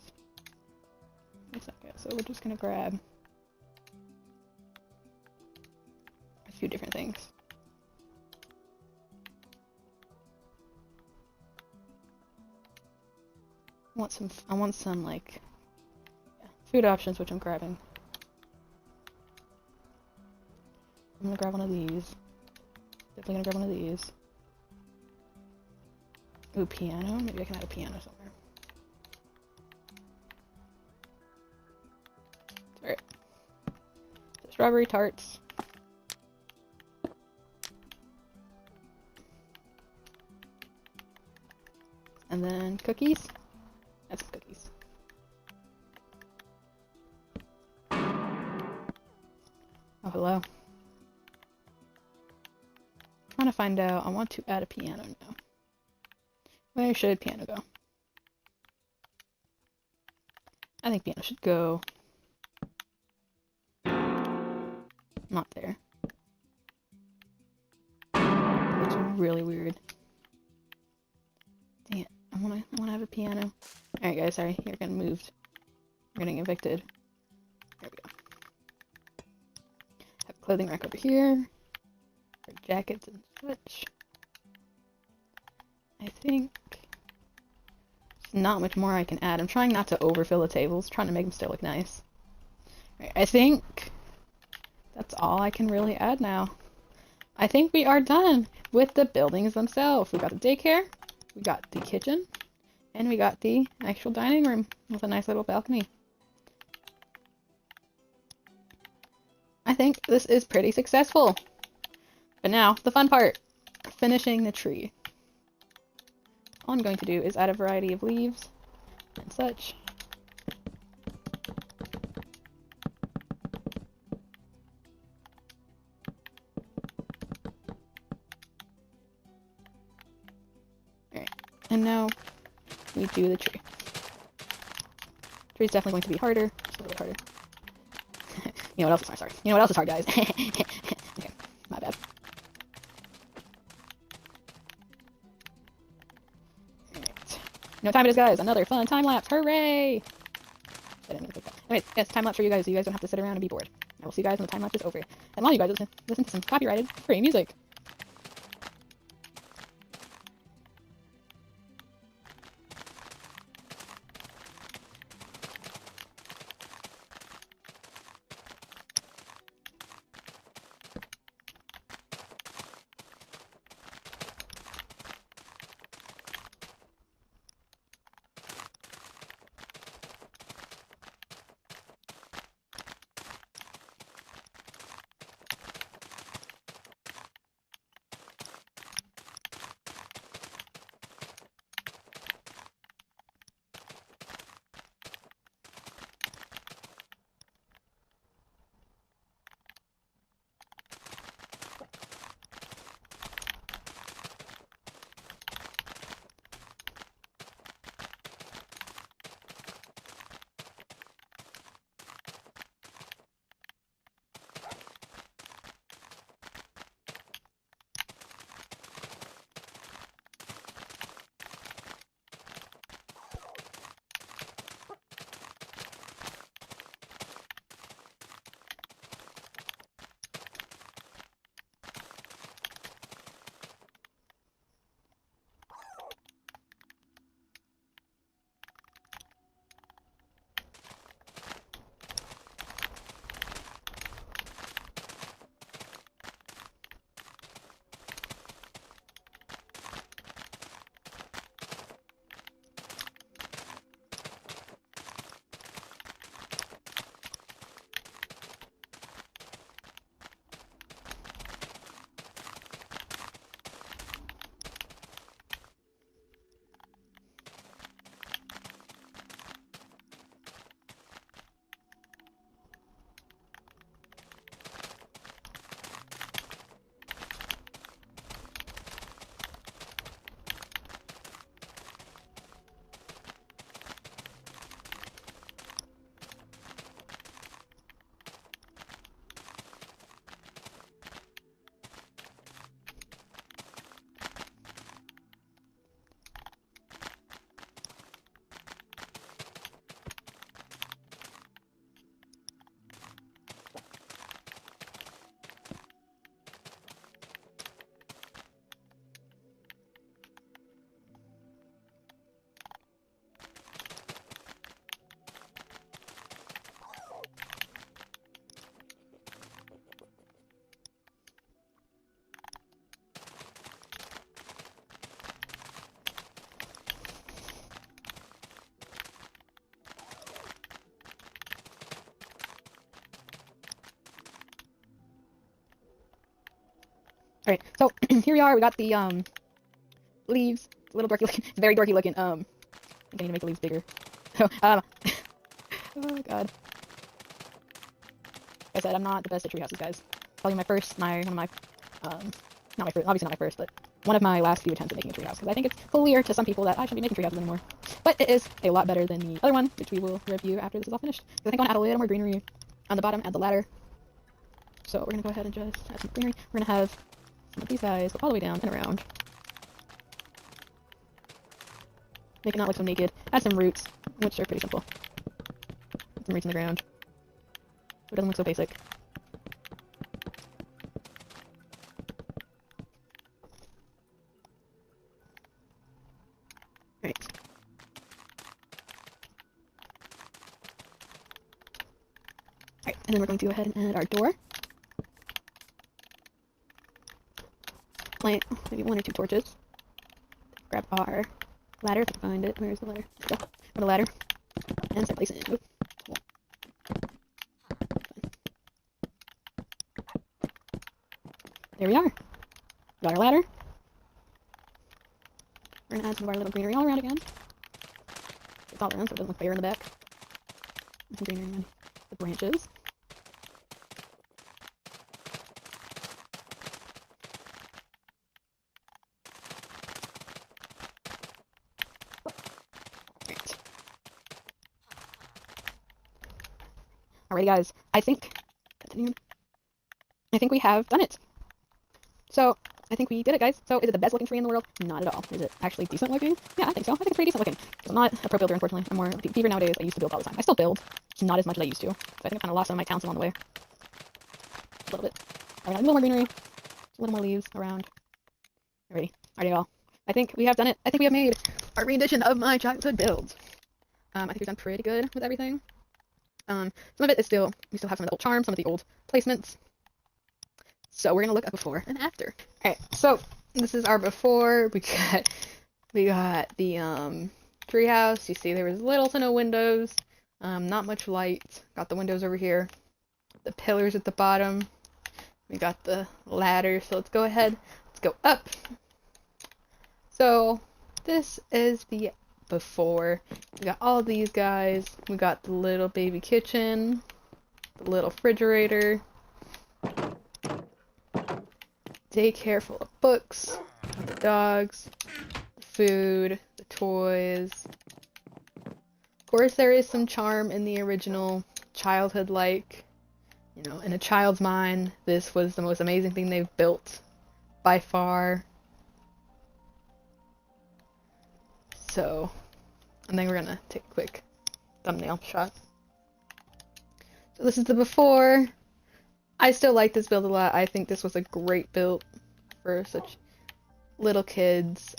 Looks like it. So we're just gonna grab a few different things. I want some like food options, which I'm grabbing. I'm gonna grab one of these. Definitely gonna grab one of these. Ooh, piano. Maybe I can add a piano somewhere. Alright. So strawberry tarts. And then cookies. Add some cookies. Oh, hello. Trying to find out. I want to add a piano now. Where should piano go? I think piano should go. Not there. It's really weird. Dang it. I wanna have a piano. Alright guys, sorry, you're getting moved. You're getting evicted. There we go. Have a clothing rack over here. For jackets and such. I think there's not much more I can add. I'm trying not to overfill the tables, trying to make them still look nice. Right, I think that's all I can really add now. I think we are done with the buildings themselves. We got the daycare, we got the kitchen, and we got the actual dining room with a nice little balcony. I think this is pretty successful. But now, the fun part, finishing the tree. All I'm going to do is add a variety of leaves and such. Alright, and now we do the tree. Tree's definitely going to be harder, just a little bit harder. You know what else is hard? Sorry. You know what else is hard, guys? Okay, my bad. Alright. You know what time it is, guys? Another fun time lapse. Hooray! Anyways, yes, time lapse for you guys, so you guys don't have to sit around and be bored. I will see you guys when the time lapse is over. And while you guys listen to some copyrighted free music. Alright, so here we are. We got the leaves. It's a little dorky looking. It's very dorky looking. I think I need to make the leaves bigger. So, oh god. Like I said, I'm not the best at tree houses, guys. Probably my first, one of my, not my first, obviously not my first, but one of my last few attempts at making a tree house. Because I think it's clear to some people that I shouldn't be making tree houses anymore. But it is a lot better than the other one, which we will review after this is all finished. So I think I want to add a little more greenery on the bottom, add the ladder. So we're going to go ahead and just add some greenery. We're going to have some of these guys go all the way down and around. Make it not look so naked. Add some roots, which are pretty simple. Some roots in the ground. So it doesn't look so basic. Alright. Alright, and then we're going to go ahead and add our door. Plant maybe 1 or 2 torches. Grab our ladder, if I can find it. Where's the ladder? There we go. Grab the ladder. And start placing it. Cool. There we are. Got our ladder. We're gonna add some of our little greenery all around again. It's all around so it doesn't look bare in the back. Some greenery on the branches. Alrighty guys, I think we have done it. So, I think we did it, guys. So, is it the best looking tree in the world? Not at all. Is it actually decent looking? Yeah, I think so. I think it's pretty decent looking. I'm not a pro builder, unfortunately. I'm more like a beaver nowadays. I used to build all the time. I still build, just not as much as I used to. So I think I kind of lost some of my talents along the way. A little bit. Alright, a little more greenery. A little more leaves around. Alrighty. Alrighty, all. I think we have done it. I think we have made our rendition of my childhood build. I think we've done pretty good with everything. Some of it is still, we still have some of the old charms, some of the old placements. So we're gonna look at before and after. Alright, so this is our before. We got the treehouse. You see there was little to no windows. Not much light. Got the windows over here. The pillars at the bottom. We got the ladder. So let's go ahead. Let's go up. So this is the before. We got all these guys. We got the little baby kitchen. The little refrigerator. Daycare full of books, the dogs, the food, the toys. Of course, there is some charm in the original childhood-like. You know, in a child's mind, this was the most amazing thing they've built by far. So, and then we're gonna take a quick thumbnail shot. So this is the before. I still like this build a lot. I think this was a great build for such little kids.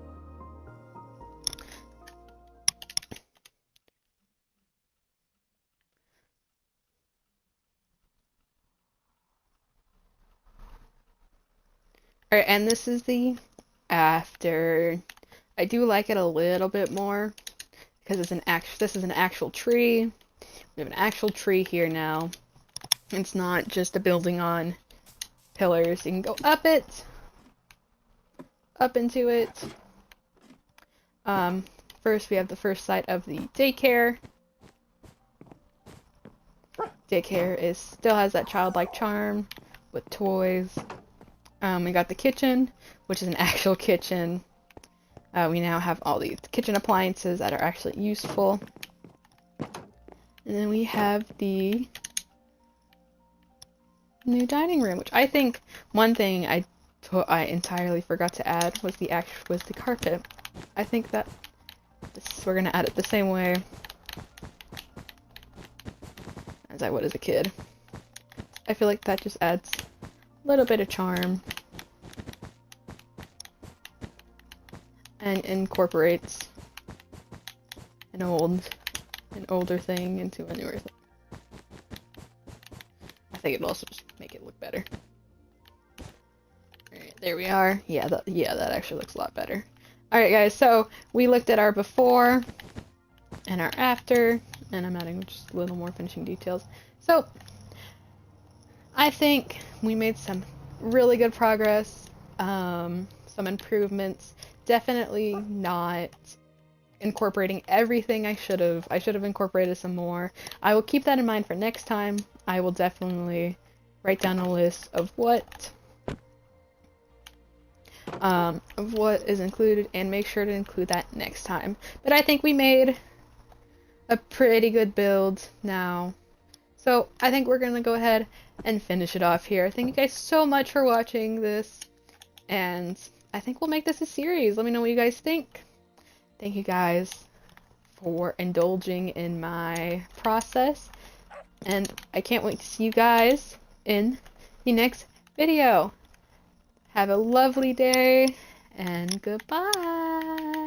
Alright, and this is the after. I do like it a little bit more because this is an actual tree. We have an actual tree here now. It's not just a building on pillars. You can go up it, up into it. First we have the first site of the daycare. Daycare still has that childlike charm with toys. We got the kitchen, which is an actual kitchen. We now have all these kitchen appliances that are actually useful. And then we have the new dining room, which I think one thing I entirely forgot to add was the carpet. I think that we're gonna add it the same way as I would as a kid. I feel like that just adds a little bit of charm and incorporates an older thing into a newer thing. I think it'll also just make it look better. Alright, there we are. Yeah, that actually looks a lot better. Alright guys, so we looked at our before and our after, and I'm adding just a little more finishing details. So, I think we made some really good progress. some improvements. Definitely not incorporating everything I should have. I should have incorporated some more. I will keep that in mind for next time. I will definitely write down a list of what is included and make sure to include that next time. But I think we made a pretty good build now. So I think we're gonna go ahead and finish it off here. Thank you guys so much for watching this, and I think we'll make this a series. Let me know what you guys think. Thank you guys for indulging in my process, and I can't wait to see you guys in the next video. Have a lovely day, and goodbye!